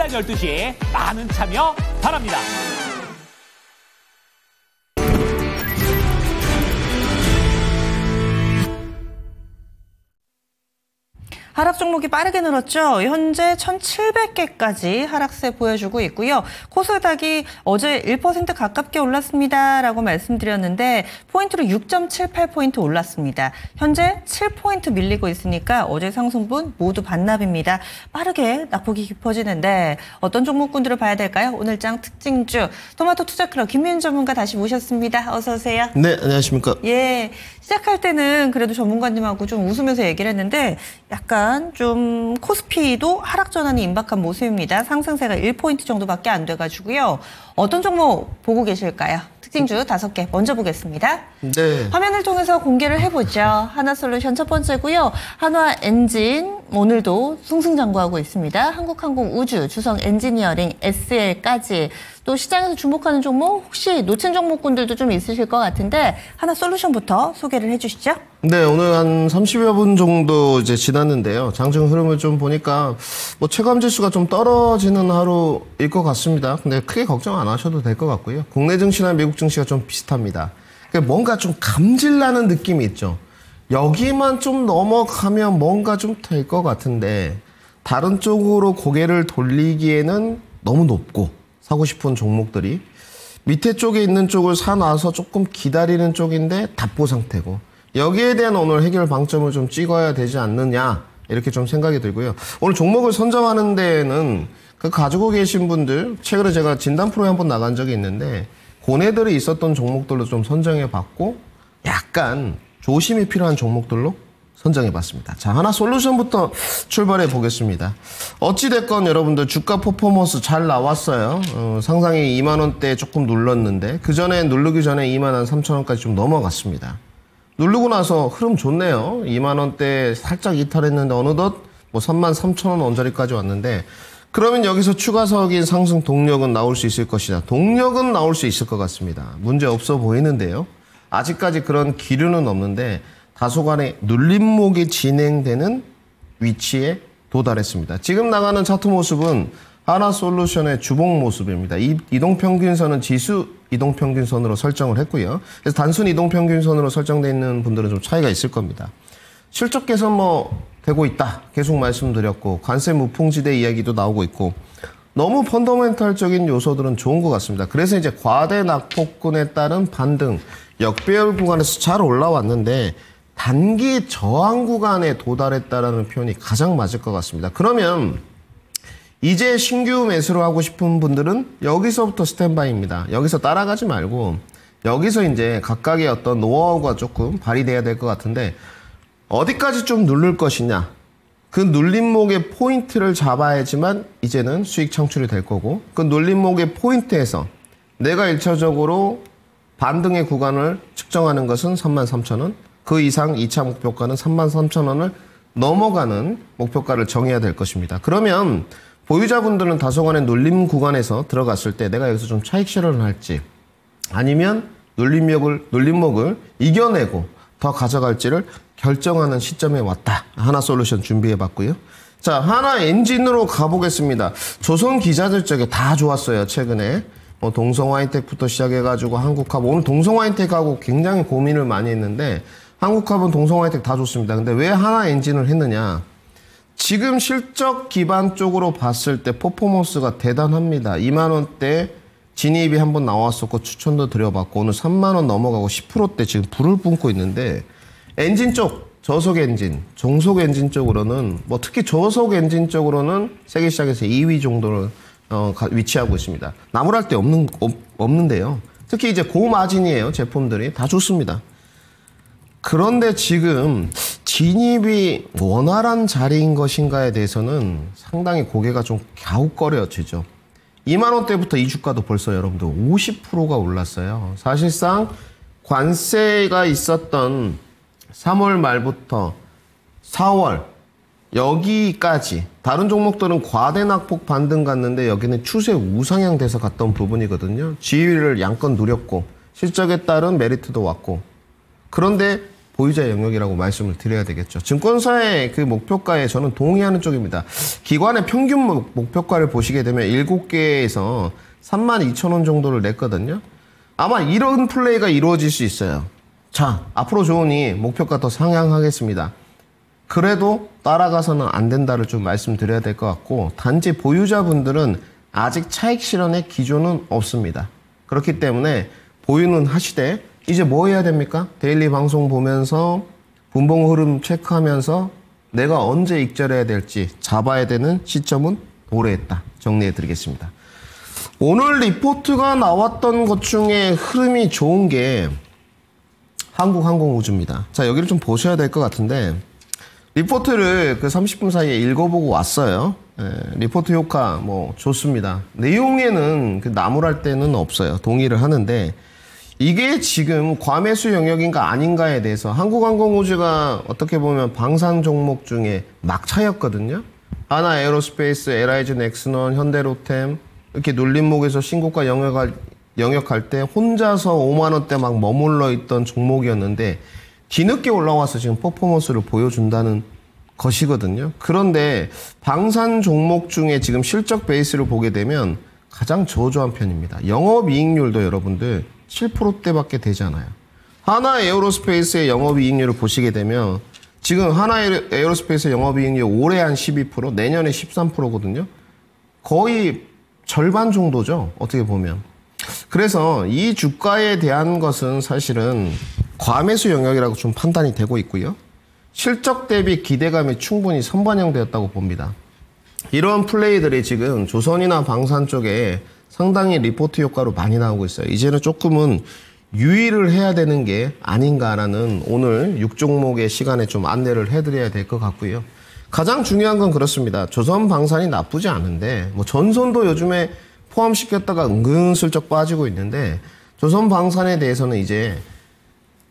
오전 12시 많은 참여 바랍니다. 하락 종목이 빠르게 늘었죠. 현재 1,700개까지 하락세 보여주고 있고요. 코스닥이 어제 1% 가깝게 올랐습니다라고 말씀드렸는데 포인트로 6.78포인트 올랐습니다. 현재 7포인트 밀리고 있으니까 어제 상승분 모두 반납입니다. 빠르게 낙폭이 깊어지는데 어떤 종목군들을 봐야 될까요? 오늘장 특징주 토마토 투자클럽 김민 전문가 다시 모셨습니다. 어서 오세요. 네, 안녕하십니까. 예, 시작할 때는 그래도 전문가님하고 좀 웃으면서 얘기를 했는데 약간 좀 코스피도 하락 전환이 임박한 모습입니다. 상승세가 1포인트 정도밖에 안 돼가지고요. 어떤 종목 보고 계실까요? 특징주 5개 먼저 보겠습니다. 네. 화면을 통해서 공개를 해보죠. 하나솔루션 첫 번째고요. 한화엔진 오늘도 승승장구하고 있습니다. 한국항공우주, 주성엔지니어링, SL까지 또 시장에서 주목하는 종목 혹시 놓친 종목군들도 좀 있으실 것 같은데 하나솔루션부터 소개를 해주시죠. 네, 오늘 한 30여 분 정도 이제 지났는데요. 장중 흐름을 좀 보니까 뭐 체감 지수가 좀 떨어지는 하루일 것 같습니다. 근데 크게 걱정 안 하셔도 될 것 같고요. 국내 증시나 미국 증시가 좀 비슷합니다. 그러니까 뭔가 좀 감질나는 느낌이 있죠. 여기만 좀 넘어가면 뭔가 좀 될 것 같은데 다른 쪽으로 고개를 돌리기에는 너무 높고 사고 싶은 종목들이 밑에 쪽에 있는 쪽을 사놔서 조금 기다리는 쪽인데 답보 상태고 여기에 대한 오늘 해결 방점을 좀 찍어야 되지 않느냐 이렇게 좀 생각이 들고요. 오늘 종목을 선정하는 데에는 그 가지고 계신 분들 최근에 제가 진단 프로에 한번 나간 적이 있는데 고뇌들이 있었던 종목들로 좀 선정해 봤고 약간 조심이 필요한 종목들로 선정해 봤습니다. 자, 하나솔루션부터 출발해 보겠습니다. 어찌됐건 여러분들 주가 퍼포먼스 잘 나왔어요. 상상이 2만 원대 조금 눌렀는데 그 전에 누르기 전에 2만 3천 원까지 좀 넘어갔습니다. 누르고 나서 흐름 좋네요. 2만 원대 살짝 이탈했는데 어느덧 뭐 3만 3천 원 언저리까지 왔는데 그러면 여기서 추가적인 상승 동력은 나올 수 있을 것이다. 동력은 나올 수 있을 것 같습니다. 문제 없어 보이는데요. 아직까지 그런 기류는 없는데 다소간의 눌림목이 진행되는 위치에 도달했습니다. 지금 나가는 차트 모습은 하나솔루션의 주봉 모습입니다. 이 이동평균선은 지수 이동평균선으로 설정을 했고요. 그래서 단순 이동평균선으로 설정되어 있는 분들은 좀 차이가 있을 겁니다. 실적 개선 뭐 되고 있다. 계속 말씀드렸고 관세 무풍지대 이야기도 나오고 있고 너무 펀더멘탈적인 요소들은 좋은 것 같습니다. 그래서 이제 과대 낙폭군에 따른 반등 역배열 구간에서 잘 올라왔는데 단기 저항 구간에 도달했다라는 표현이 가장 맞을 것 같습니다. 그러면 이제 신규 매수를 하고 싶은 분들은 여기서부터 스탠바이입니다. 여기서 따라가지 말고 여기서 이제 각각의 어떤 노하우가 조금 발휘돼야 될 것 같은데 어디까지 좀 누를 것이냐 그 눌림목의 포인트를 잡아야지만 이제는 수익 창출이 될 거고 그 눌림목의 포인트에서 내가 1차적으로 반등의 구간을 측정하는 것은 33,000원 그 이상 2차 목표가는 33,000원을 넘어가는 목표가를 정해야 될 것입니다. 그러면 보유자분들은 다소간의 눌림 구간에서 들어갔을 때 내가 여기서 좀 차익 실현을 할지 아니면 눌림목을 이겨내고 더 가져갈지를 결정하는 시점에 왔다. 하나솔루션 준비해봤고요. 자, 하나엔진으로 가보겠습니다. 조선 기자들 쪽에 다 좋았어요. 최근에 뭐 동성화이텍부터 시작해가지고 한국합 오늘 동성화이텍하고 굉장히 고민을 많이 했는데 한국합은 동성화이텍 다 좋습니다. 근데 왜 하나엔진을 했느냐? 지금 실적 기반 쪽으로 봤을 때 퍼포먼스가 대단합니다. 2만 원대 진입이 한번 나왔었고 추천도 드려봤고 오늘 3만 원 넘어가고 10%대 지금 불을 뿜고 있는데 엔진 쪽 저속 엔진, 종속 엔진 쪽으로는 뭐 특히 저속 엔진 쪽으로는 세계 시장에서 2위 정도를 위치하고 있습니다. 나무랄 데 없는데요. 특히 이제 고마진이에요. 제품들이 다 좋습니다. 그런데 지금 진입이 원활한 자리인 것인가에 대해서는 상당히 고개가 좀 갸웃거려지죠. 2만 원대부터 이 주가도 벌써 여러분들 50%가 올랐어요. 사실상 관세가 있었던 3월 말부터 4월 여기까지 다른 종목들은 과대 낙폭 반등 갔는데 여기는 추세 우상향 돼서 갔던 부분이거든요. 지위를 양껏 누렸고 실적에 따른 메리트도 왔고 그런데 보유자 영역이라고 말씀을 드려야 되겠죠. 증권사의 그 목표가에 저는 동의하는 쪽입니다. 기관의 평균 목표가를 보시게 되면 7개에서 32,000원 정도를 냈거든요. 아마 이런 플레이가 이루어질 수 있어요. 자, 앞으로 좋으니 목표가 더 상향하겠습니다. 그래도 따라가서는 안 된다를 좀 말씀드려야 될 것 같고, 단지 보유자분들은 아직 차익 실현의 기조는 없습니다. 그렇기 때문에 보유는 하시되 이제 뭐 해야 됩니까? 데일리 방송 보면서 분봉 흐름 체크하면서 내가 언제 익절해야 될지 잡아야 되는 시점은 도래했다. 정리해 드리겠습니다. 오늘 리포트가 나왔던 것 중에 흐름이 좋은 게 한국항공우주입니다. 자, 여기를 좀 보셔야 될 것 같은데, 리포트를 그 30분 사이에 읽어보고 왔어요. 리포트 효과 뭐 좋습니다. 내용에는 그 나무랄 데는 없어요. 동의를 하는데, 이게 지금 과매수 영역인가 아닌가에 대해서 한국항공우주가 어떻게 보면 방산 종목 중에 막차였거든요. 하나 에어로스페이스, LIG 넥스넌, 현대로템 이렇게 눌림목에서 신고가 영역할 때 혼자서 5만 원대 막 머물러 있던 종목이었는데 뒤늦게 올라와서 지금 퍼포먼스를 보여준다는 것이거든요. 그런데 방산 종목 중에 지금 실적 베이스를 보게 되면 가장 저조한 편입니다. 영업이익률도 여러분들 7%대밖에 되지 않아요. 하나 에어로스페이스의 영업이익률을 보시게 되면 지금 하나 에어로스페이스의 영업이익률 올해 한 12%, 내년에 13%거든요. 거의 절반 정도죠. 어떻게 보면. 그래서 이 주가에 대한 것은 사실은 과매수 영역이라고 좀 판단이 되고 있고요. 실적 대비 기대감이 충분히 선반영되었다고 봅니다. 이런 플레이들이 지금 조선이나 방산 쪽에 상당히 리포트 효과로 많이 나오고 있어요. 이제는 조금은 유의를 해야 되는 게 아닌가라는 오늘 6종목의 시간에 좀 안내를 해드려야 될 것 같고요. 가장 중요한 건 그렇습니다. 조선방산이 나쁘지 않은데 뭐 전선도 요즘에 포함시켰다가 은근슬쩍 빠지고 있는데 조선방산에 대해서는 이제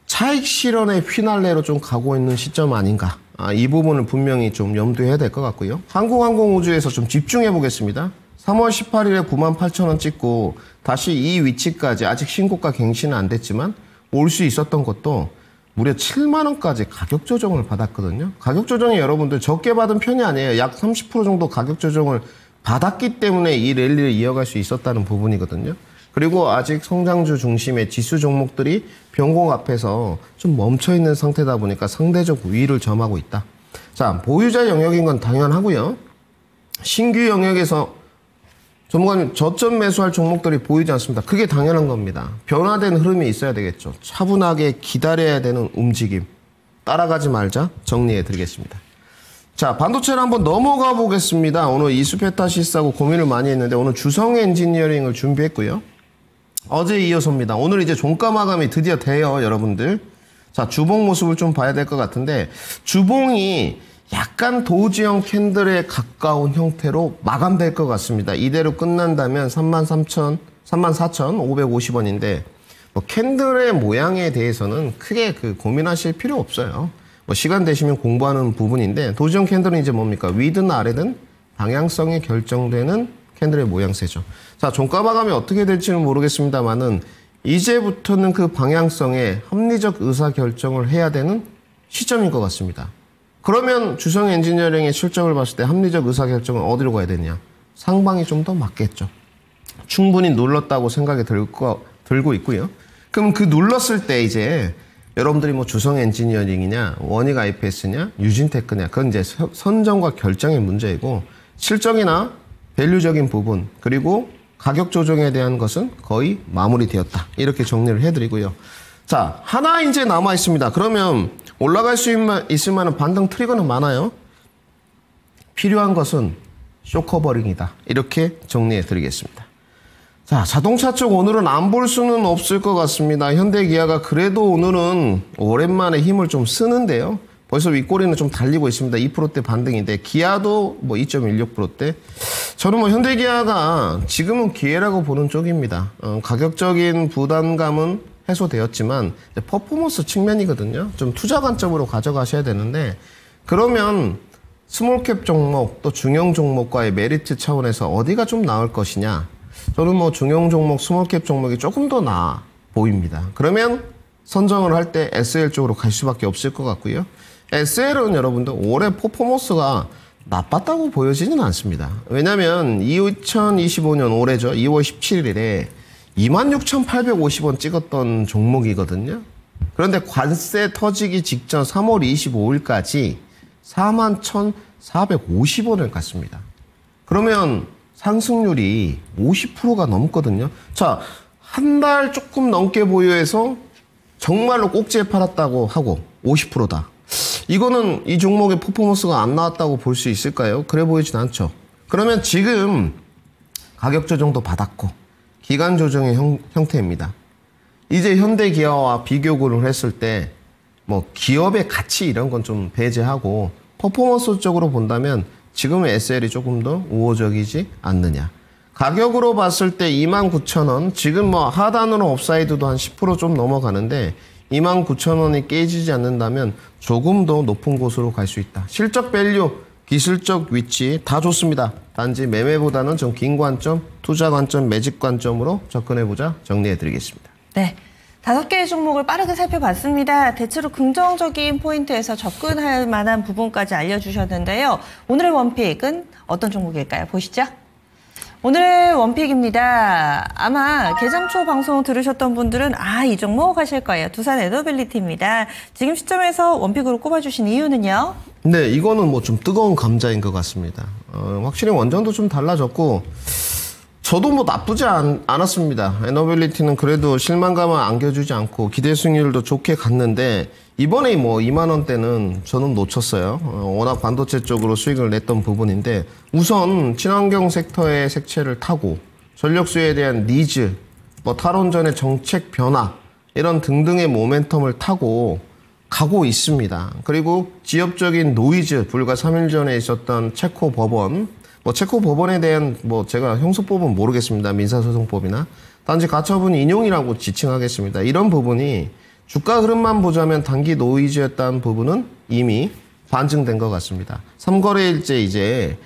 차익 실현의 휘날레로 좀 가고 있는 시점 아닌가. 이 부분을 분명히 좀 염두해야 될 것 같고요. 한국항공우주에서 좀 집중해 보겠습니다. 3월 18일에 98,000원 찍고 다시 이 위치까지 아직 신고가 갱신은 안 됐지만 올 수 있었던 것도 무려 7만원까지 가격 조정을 받았거든요. 가격 조정이 여러분들 적게 받은 편이 아니에요. 약 30% 정도 가격 조정을 받았기 때문에 이 랠리를 이어갈 수 있었다는 부분이거든요. 그리고 아직 성장주 중심의 지수 종목들이 변공 앞에서 좀 멈춰있는 상태다 보니까 상대적 위를 점하고 있다. 자, 보유자 영역인 건 당연하고요. 신규 영역에서 전문가님 저점 매수할 종목들이 보이지 않습니다. 그게 당연한 겁니다. 변화된 흐름이 있어야 되겠죠. 차분하게 기다려야 되는 움직임. 따라가지 말자 정리해 드리겠습니다. 자, 반도체를 한번 넘어가 보겠습니다. 오늘 이수페타시스하고 고민을 많이 했는데 오늘 주성 엔지니어링을 준비했고요. 어제 이어서입니다. 오늘 이제 종가 마감이 드디어 돼요, 여러분들. 자, 주봉 모습을 좀 봐야 될 것 같은데 주봉이 약간 도지형 캔들에 가까운 형태로 마감될 것 같습니다. 이대로 끝난다면 34,550원인데 뭐 캔들의 모양에 대해서는 크게 고민하실 필요 없어요. 뭐 시간 되시면 공부하는 부분인데 도지형 캔들은 이제 뭡니까? 위든 아래든 방향성이 결정되는 캔들의 모양새죠. 자, 종가 마감이 어떻게 될지는 모르겠습니다만은 이제부터는 그 방향성에 합리적 의사결정을 해야 되는 시점인 것 같습니다. 그러면 주성 엔지니어링의 실적을 봤을 때 합리적 의사결정은 어디로 가야 되냐? 상방이 좀 더 맞겠죠. 충분히 눌렀다고 생각이 들고 있고요. 그럼 그 눌렀을 때 이제 여러분들이 뭐 주성 엔지니어링이냐, 원익 IPS냐, 유진테크냐, 그건 이제 선정과 결정의 문제이고 실적이나 밸류적인 부분 그리고 가격 조정에 대한 것은 거의 마무리되었다. 이렇게 정리를 해드리고요. 자, 하나 이제 남아 있습니다. 그러면 올라갈 수 있을 만한 반등 트리거는 많아요. 필요한 것은 쇼커버링이다. 이렇게 정리해 드리겠습니다. 자, 자동차 쪽 오늘은 안 볼 수는 없을 것 같습니다. 현대기아가 그래도 오늘은 오랜만에 힘을 좀 쓰는데요. 벌써 윗꼬리는 좀 달리고 있습니다. 2%대 반등인데 기아도 뭐 2.16%대. 저는 뭐 현대기아가 지금은 기회라고 보는 쪽입니다. 가격적인 부담감은 해소되었지만 퍼포먼스 측면이거든요. 좀 투자 관점으로 가져가셔야 되는데 그러면 스몰캡 종목 또 중형 종목과의 메리트 차원에서 어디가 좀 나을 것이냐. 저는 뭐 중형 종목, 스몰캡 종목이 조금 더 나아 보입니다. 그러면 선정을 할 때 SL 쪽으로 갈 수밖에 없을 것 같고요. SL은 여러분들 올해 퍼포먼스가 나빴다고 보여지지는 않습니다. 왜냐하면 2025년 올해죠. 2월 17일에 26,850원 찍었던 종목이거든요. 그런데 관세 터지기 직전 3월 25일까지 41,450원을 갔습니다. 그러면 상승률이 50%가 넘거든요. 자, 한 달 조금 넘게 보유해서 정말로 꼭지에 팔았다고 하고 50%다. 이거는 이 종목의 퍼포먼스가 안 나왔다고 볼 수 있을까요? 그래 보이진 않죠. 그러면 지금 가격 조정도 받았고 기간 조정의 형태입니다. 이제 현대기아와 비교를 했을 때 뭐 기업의 가치 이런 건 좀 배제하고 퍼포먼스적으로 본다면 지금의 SL이 조금 더 우호적이지 않느냐. 가격으로 봤을 때 29,000원, 지금 뭐 하단으로 업사이드도 한 10% 좀 넘어가는데 29,000원이 깨지지 않는다면 조금 더 높은 곳으로 갈 수 있다. 실적 밸류, 기술적 위치 다 좋습니다. 단지 매매보다는 좀 긴 관점, 투자 관점, 매집 관점으로 접근해보자 정리해드리겠습니다. 네. 5개의 종목을 빠르게 살펴봤습니다. 대체로 긍정적인 포인트에서 접근할 만한 부분까지 알려주셨는데요. 오늘의 원픽은 어떤 종목일까요? 보시죠. 오늘의 원픽입니다. 아마 개장 초 방송 들으셨던 분들은 이 종목 하실 거예요. 두산 에너빌리티입니다. 지금 시점에서 원픽으로 꼽아주신 이유는요? 네, 이거는 뭐 좀 뜨거운 감자인 것 같습니다. 확실히 원전도 좀 달라졌고 저도 뭐 나쁘지 않았습니다. 에너빌리티는 그래도 실망감을 안겨주지 않고 기대 수익률도 좋게 갔는데 이번에 뭐 2만 원대는 저는 놓쳤어요. 워낙 반도체 쪽으로 수익을 냈던 부분인데 우선 친환경 섹터의 색채를 타고 전력수요에 대한 니즈, 뭐 탈원전의 정책 변화 이런 등등의 모멘텀을 타고 가고 있습니다. 그리고 지역적인 노이즈, 불과 3일 전에 있었던 체코 법원, 뭐 체코 법원에 대한 뭐 제가 형사법은 모르겠습니다. 민사소송법이나 단지 가처분 인용이라고 지칭하겠습니다. 이런 부분이 주가 흐름만 보자면 단기 노이즈였다는 부분은 이미 반증된 것 같습니다. 3거래일째 이제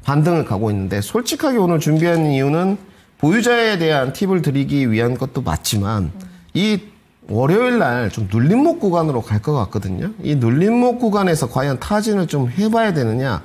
반등을 가고 있는데 솔직하게 오늘 준비한 이유는 보유자에 대한 팁을 드리기 위한 것도 맞지만 이 월요일 날 좀 눌림목 구간으로 갈 것 같거든요. 이 눌림목 구간에서 과연 타진을 좀 해봐야 되느냐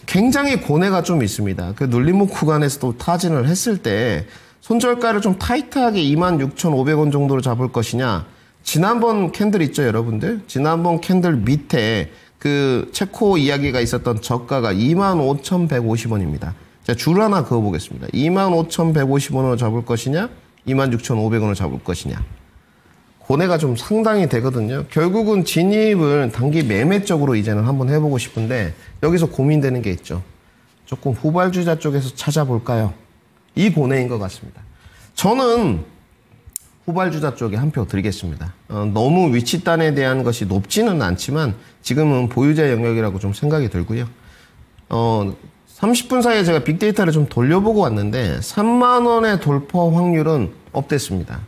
굉장히 고뇌가 좀 있습니다. 그 눌림목 구간에서도 타진을 했을 때 손절가를 좀 타이트하게 26,500원 정도로 잡을 것이냐. 지난번 캔들 있죠 여러분들? 지난번 캔들 밑에 그 체코 이야기가 있었던 저가가 25,150원입니다. 자, 줄 하나 그어보겠습니다. 25,150원으로 잡을 것이냐 26,500원으로 잡을 것이냐. 고뇌가 좀 상당히 되거든요. 결국은 진입을 단기 매매 쪽으로 이제는 한번 해보고 싶은데 여기서 고민되는 게 있죠. 조금 후발주자 쪽에서 찾아볼까요? 이 고뇌인 것 같습니다. 저는 후발주자 쪽에 한 표 드리겠습니다. 너무 위치단에 대한 것이 높지는 않지만 지금은 보유자 영역이라고 좀 생각이 들고요. 30분 사이에 제가 빅데이터를 좀 돌려보고 왔는데 3만 원의 돌파 확률은 업됐습니다.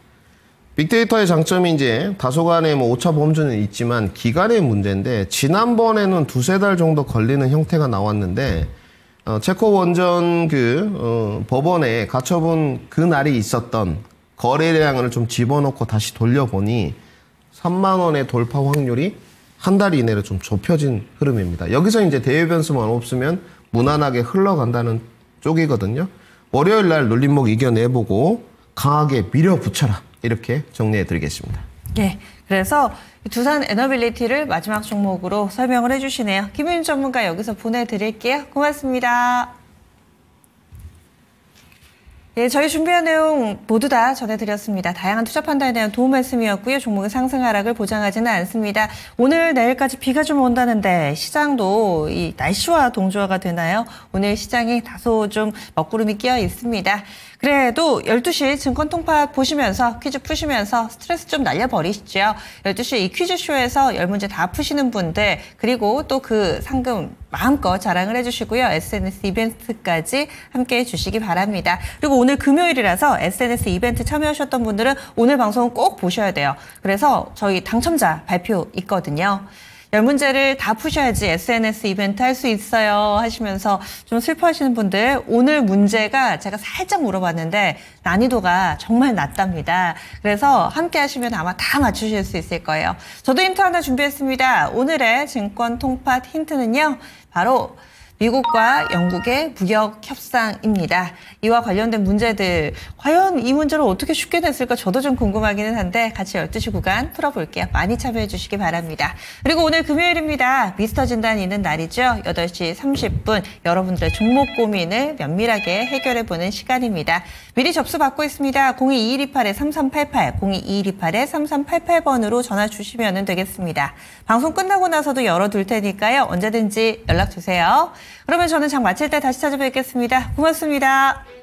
빅데이터의 장점이 이제 다소간의 뭐 오차 범주는 있지만 기간의 문제인데 지난번에는 2-3달 정도 걸리는 형태가 나왔는데 체코 원전 법원에 가처분 그 날이 있었던 거래량을 좀 집어넣고 다시 돌려보니 3만 원의 돌파 확률이 한 달 이내로 좀 좁혀진 흐름입니다. 여기서 이제 대외 변수만 없으면 무난하게 흘러간다는 쪽이거든요. 월요일 날 눌림목 이겨내보고 강하게 밀어붙여라. 이렇게 정리해 드리겠습니다. 네, 그래서 두산 에너빌리티를 마지막 종목으로 설명을 해주시네요. 김윤 전문가 여기서 보내드릴게요. 고맙습니다. 예, 저희 준비한 내용 모두 다 전해드렸습니다. 다양한 투자 판단에 대한 도움 말씀이었고요. 종목의 상승 하락을 보장하지는 않습니다. 오늘 내일까지 비가 좀 온다는데 시장도 이 날씨와 동조화가 되나요? 오늘 시장이 다소 좀 먹구름이 끼어 있습니다. 그래도 12시 증권 통팟 보시면서 퀴즈 푸시면서 스트레스 좀 날려버리시죠. 12시 이 퀴즈쇼에서 10문제 다 푸시는 분들 그리고 또 그 상금 마음껏 자랑을 해주시고요. SNS 이벤트까지 함께해 주시기 바랍니다. 그리고 오늘 금요일이라서 SNS 이벤트 참여하셨던 분들은 오늘 방송 꼭 보셔야 돼요. 그래서 저희 당첨자 발표 있거든요. 10문제를 다 푸셔야지 SNS 이벤트 할 수 있어요 하시면서 좀 슬퍼하시는 분들, 오늘 문제가 제가 살짝 물어봤는데 난이도가 정말 낮답니다. 그래서 함께 하시면 아마 다 맞추실 수 있을 거예요. 저도 힌트 하나 준비했습니다. 오늘의 증권 통팥 힌트는요, 바로 미국과 영국의 무역 협상입니다. 이와 관련된 문제들, 과연 이 문제를 어떻게 쉽게 냈을까 저도 좀 궁금하기는 한데 같이 12시 구간 풀어볼게요. 많이 참여해 주시기 바랍니다. 그리고 오늘 금요일입니다. 미스터 진단이 있는 날이죠. 8시 30분 여러분들의 종목 고민을 면밀하게 해결해보는 시간입니다. 미리 접수 받고 있습니다. 022128-3388, 022128-3388번으로 전화 주시면 되겠습니다. 방송 끝나고 나서도 열어둘 테니까요. 언제든지 연락 주세요. 그러면 저는 장 마칠 때 다시 찾아뵙겠습니다. 고맙습니다.